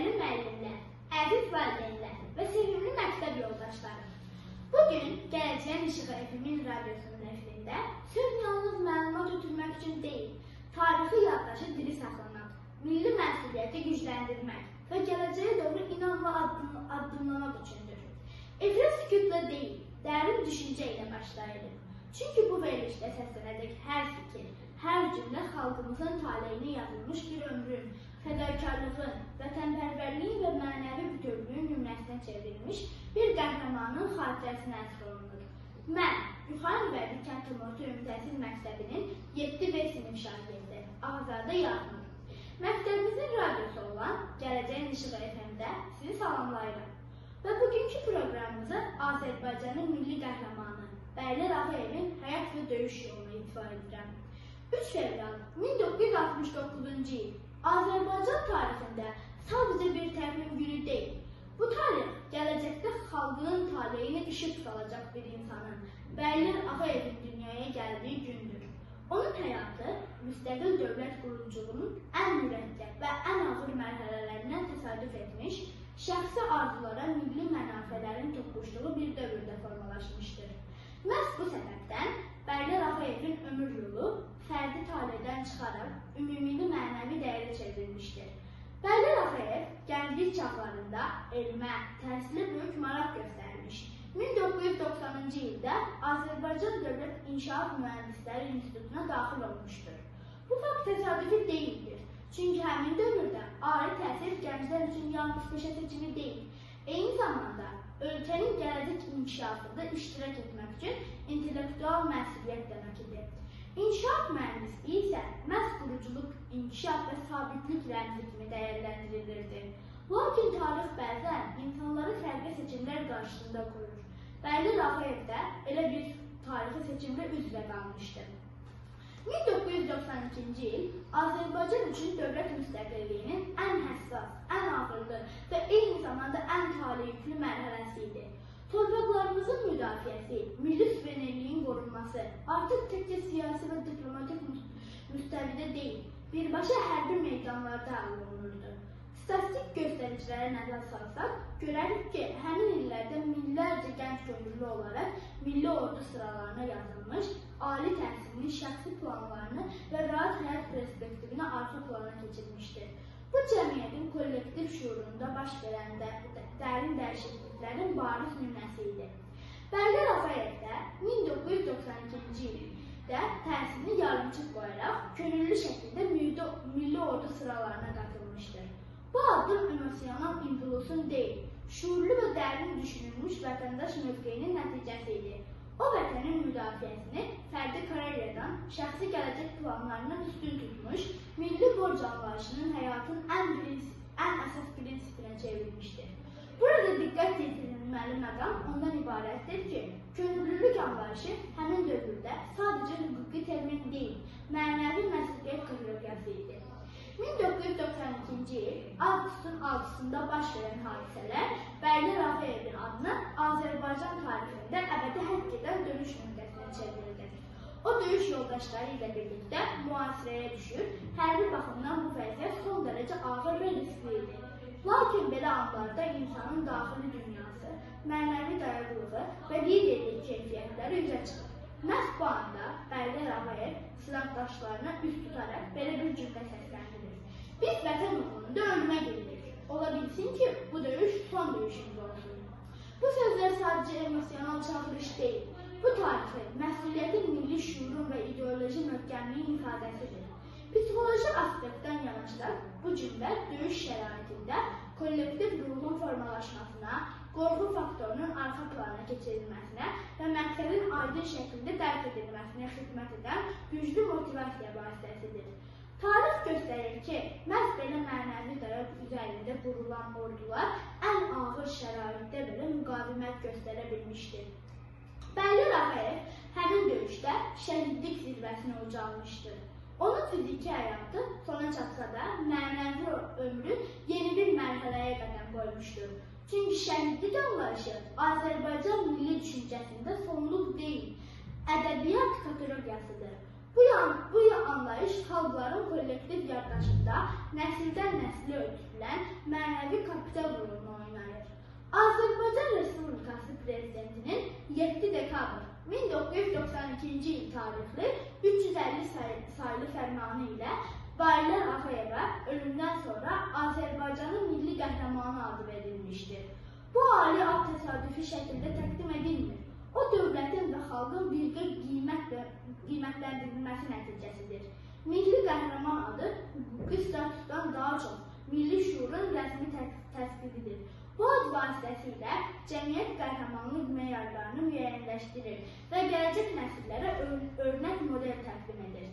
dəyərli müəllimlər, əziz valideynlər və sevimli məktəb yoldaşlarım. Bugün Gələcəyin İşığı FM-in radyosunun efirində söz yalnız məlumat ötürmək üçün deyil, tarixi yaddaşı diri saxlamaq, milli məsuliyyəti gücləndirmək və gələcəyə doğru inamla addımlamaq üçündür. Efirə sükutla deyil, dərin düşüncə ilə başlayırıq. Çünki bu verilişdə səslənəcək hər fikir, hər cümlə xalqımızın taleyini yazılmış bir ömrün, fədakarlığın, vətənpərvərliyin və mənəvi bütövlüyün nümunəsinə çevrilmiş bir qəhrəmanın xatirəsinə əsr olunur. Mən, Yuxarı Vərdi Kənd Tumortu Ümumi Təhsil Məktəbinin 7B sinif şagirdi Ağzadə Yağmur. Məktəbimizin radyosu olan Gələcəyin İşığı FM-də sizi salamlayıram. Və bugünkü proqramımızı Azərbaycanın milli qəhrəmanı Bəylər Ağayevin həyat və döyüş yolunu itibar edirəm. 3 fevral 1969-cu il Azərbaycan tarixində sadəcə bir təmin günü deyil. Bu tarix gələcəkdə xalqının taleyini işıq salacaq bir insanın, Bəylər Ağayevin dünyaya gəldiyi gündür. Onun həyatı müstəqil dövlət quruculuğunun ən mürəkkəb və ən ağır mərhələlərindən təsadüf etmiş, şəxsi arzulara milli mənafələrin toqquşduğu bir dövrdə formalaşmışdır. Məhz bu səbəbdən Bəylər Ağayevin ömür yolu fərdi taleydən çıxaraq ümumili mənəvi dəyərə çevrilmişdir. Bəylər Ağayev gənclik çağlarında elmə, təhsilə böyük maraq göstərmiş. 1990-cı ildə Azərbaycan Dövlət İnşaat Mühəndisləri İnstitutuna daxil olmuşdur. Bu fakt təsadüfi deyildir. Çünki həmin dövrdə ali təhsil gənclər üçün yalnız peşə seçimi deyil, eyni zamanda ölkənin gələcək inkişafında iştirak etmək üçün intellektual məsuliyyət demək idi. İnşaat mühəndisliyi isə məhz quruculuq, inkişaf və sabitlik rəmzi kimi dəyərləndirilirdi. Lakin tarix bəzən insanları fərqli seçimlər qarşısında qoyur. Bəylər Ağayev də elə bir tarixi seçimdə üzvə qalmışdı. 1992-ci il Azərbaycan üçün dövlət müstəqilliyinin ən həssas, ən ağırlı və eyni zamanda ən taleyüklü mərhələsi idi. Torpaqlarımızın müdafiəsi, milli suverenliyin qorunması artıq təkcə siyasi və diplomatik müstəvidə deyil, birbaşa hərbi meydanlarda hal olunurdu. Statistik göstəricilərə nəzər salsaq, görərik ki, həmin illərdə minlərcə gənc könüllü olaraq milli ordu sıralarına yazılmış, ali təhsilini, şəxsi planlarını və rahat həyat perspektivini arxa plana keçirmişdir. Bu cəmiyyətin kollektiv şuurunda baş verən dərin dəyişikliklərin bariz nümunəsi idi. Bəylər Ağayev də 1992-ci ildə təhsilini yarımçıq qoyaraq könüllü şəkildə milli ordu sıralarına qatılmışdır. Bu addım emosional impulsun deyil, şuurlu və dərin düşünülmüş vətəndaş mövqeyinin nəticəsi idi. O vətənin müdafiəsini fərdi karyeradan şəxsi gələcək planlarından üstün tutmuş, milli borc anlayışının həyatın ən əsas prinsipinə çevrilmişdir. Burada diqqət yetirilməli məqam ondan ibarətdir ki, könüllülük anlayışı həmin dövrdə sadəcə hüquqi termin deyil, mənəvi məsuliyyət kateqoriyası idi. 1992-ci il avqustun 6-sında baş verən hadisələr Bəylər Ağayevin adını Azərbaycan tarixində əbədi həkk edən dönüş nöqtəsinə çevrildi. O döyüş yoldaşları ilə birlikdə mühasirəyə düşür, hərbi baxımdan bu vəziyyət son dərəcə ağır və riskli idi. Lakin belə anlarda insanın daxili dünyası, mənəvi dayaqlığı və liderlik keyfiyyətləri üzə çıxır. Məhz bu anda Bəylər Ağayev silahdaşlarına üst tutaraq belə bir cümlə səsləndirir. Biz vətən uğrunda ölümə gedirik. Ola bilsin ki, bu döyüş son döyüşümüz olsun. Bu sözlər sadəcə emosional çağırış deyil. Bu tarixi, məsuliyyətin milli şuurun və ideoloji möhkəmliyin ifadəsidir. Psixoloji aspektdən yanaşaraq, bu cümlə döyüş şəraitində kollektiv ruhun formalaşmasına, qorxu faktorunun arxa plana keçirilməsinə və məqsədin aydın şəkildə dərk edilməsinə xidmət edən güclü motivasiya vasitəsidir. Tarix göstərir ki, məhz belə mənəvi dayaq üzərində qurulan ordular ən ağır şəraitdə belə müqavimət göstərə bilmişdir. Bəylər Ağayev həmin döyüşdə şəhidlik zirvəsinə ucalmışdır. Onun fiziki həyatı sona çatsa da mənəvi ömrü yeni bir mərhələyə qədəm qoymuşdur. Çünki şəhidlik anlayışı Azərbaycan milli düşüncəsində sonluq deyil, ədəbiyyat kateqoriyasıdır. Bu anlayış xalqların kollektiv yaddaşında nəsildən nəslə ötürülən mənəvi kapital rolunu oynayır. Azərbaycan Respublikası Prezidentinin 7 dekabr 1992-ci il tarixli 350 sayılı fərmanı ilə Baylar Ağayevə ölümdən sonra Azərbaycanın milli qəhrəmanı adı verilmişdir. Bu ali ad təsadüfi şəkildə təqdim edilmir. O, dövlətin və xalqın birgə qiymətləndirilməsi nəticəsidir. Milli qəhrəman adı hüquqi statusdan daha çox milli şuurun rəsmi təsbiqidir. Bu ad vasitəsilə cəmiyyət qəhrəmanlıq meyarlarını müəyyənləşdirir və gələcək nəsillərə örnək model təqdim edir.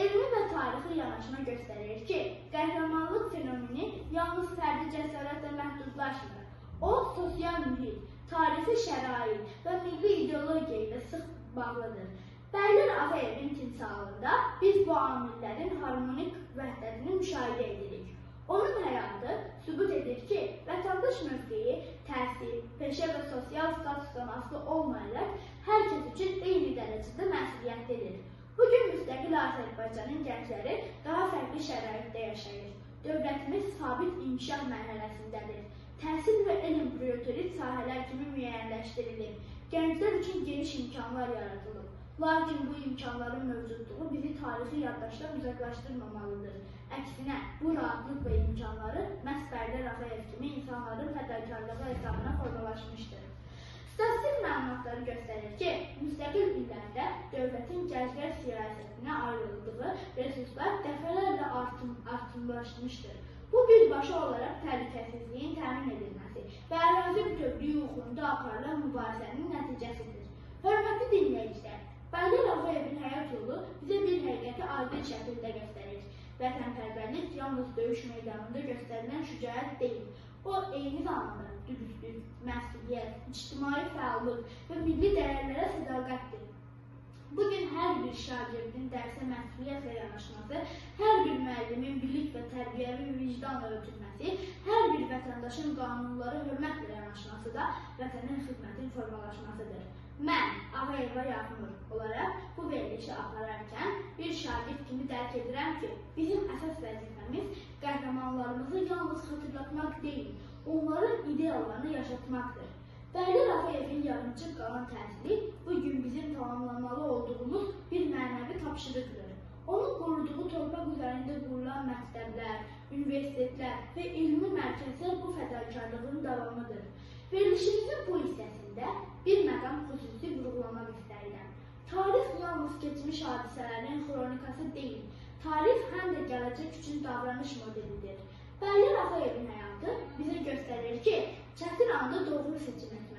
Elmi və tarixi yanaşma göstərir ki, qəhrəmanlıq fenomeni yalnız fərdi cəsarətlə məhdudlaşmır. O, sosial mühit, tarixi şərait və milli ideologiya ilə sıx bağlıdır. Baylar Ağayevin timsalında biz bu amillərin harmonik vəhdətini müşahidə edirik. Onun həyatı sübut edir ki, vətəndaş mövqeyi, təhsil, peşə və sosial statusdan asılı olmayaraq hər kəs üçün eyni dərəcədə məsuliyyətlidir. Bugün müstəqil Azərbaycanın gəncləri daha fərqli şəraitdə yaşayır. Dövlətimiz sabit inkişaf mərhələsindədir. Təhsil və elm prioritet sahələr kimi müəyyənləşdirilib. Gənclər üçün geniş imkanlar yaradılıb. Lakin bu imkanların mövcudluğu bizi tarixi yaddaşdan uzaqlaşdırmamalıdır. Əksinə, bu rahatlıq və imkanları məhz Baylar Ağayev kimi insanların fədakarlığı hesabına formalaşmışdır. Statistik məlumatları göstərir ki, müstəqil illərdə dövlətin gənclər siyasətinə ayrıldığı resurslar dəfələrlə artımlaşmışdır. Bu, birbaşa olaraq təhlükəsizliyin təmin edilməsi və ərazi bütövlüyü uğrunda aparılan mübarizənin nəticəsidir. Hörmətli dinləyicilər, Baylar Ağayevin həyat yolu bizə bir həqiqəti aydın şəkildə göstərir. Vətənpərvərlik yalnız döyüş meydanında göstərilən şücaət deyil. O, eyni zamanda dürüstlük, məsuliyyət, ictimai fəallıq və milli dəyərlərə sədaqətdir. Bugün hər bir şagirdin dərsə məsuliyyətlə yanaşması, hər bir müəllimin bilik və tərbiyəvi vicdanla ötürməsi, hər bir vətəndaşın qanunlara hörmətlə yanaşması da vətənin xidmətin formalaşmasıdır. Mən, Ağayeva Yaxınur olaraq bu verilişi apararkən bir şagird kimi dərk edirəm ki, bizim əsas vəzifəmiz qəhrəmanlarımızı yalnız xatırlatmaq deyil, onların ideyalarını yaşatmaqdır. Baylar Ağayevin yarımçıq qalan təhsili bugün bizim tamamlamalı olduğumuz bir mənəvi tapşırıqdır. Onun qoruduğu torpaq üzərində qurulan məktəblər, universitetlər və elmi mərkəzlər bu fədakarlığın davamıdır. Verilişimizin bu hissəsində bir məqam xüsusi vurğulamaq istəyirəm. Tarix yalnız keçmiş hadisələrin xronikası deyil, tarix həm də gələcək üçün davranış modelidir. Baylar Ağayevin həyatı bizə göstərir ki, çətin anda doğru seçim etmək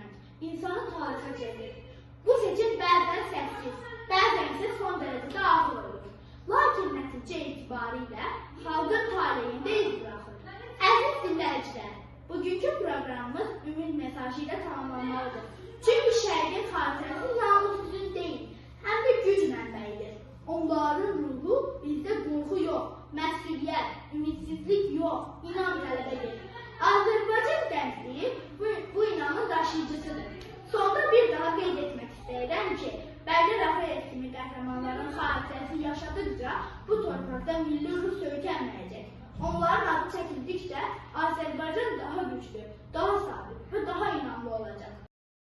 insanı tarixə çevirir. Bu seçim bəzən səssiz, bəzən isə son dərəcədə ağır olur. Lakin nəticə etibarilə xalqın taleyində iz buraxır. Əziz dinləyicilər, bugünkü proqramımız ümid mesajı ilə tamamlanmalıdır. Çünki şəhidin xatirəsi yalnız hüzün deyil, həm də güc mənbəyidir. Onların ruhu bizdə qorxu yox, məsuliyyət, ümidsizlik yox, inam tələb edir. Azərbaycan gəncliyi bu inamın daşıyıcısıdır. Sonda bir daha qeyd etmək istəyirəm ki, Baylar Ağayev kimi qəhrəmanların xatirəsi yaşadıqca bu torpaqda milli ruh söykənməyəcək. Onların adı çəkildikcə Azərbaycan daha güclü, daha sabit və daha inamlı olacaq.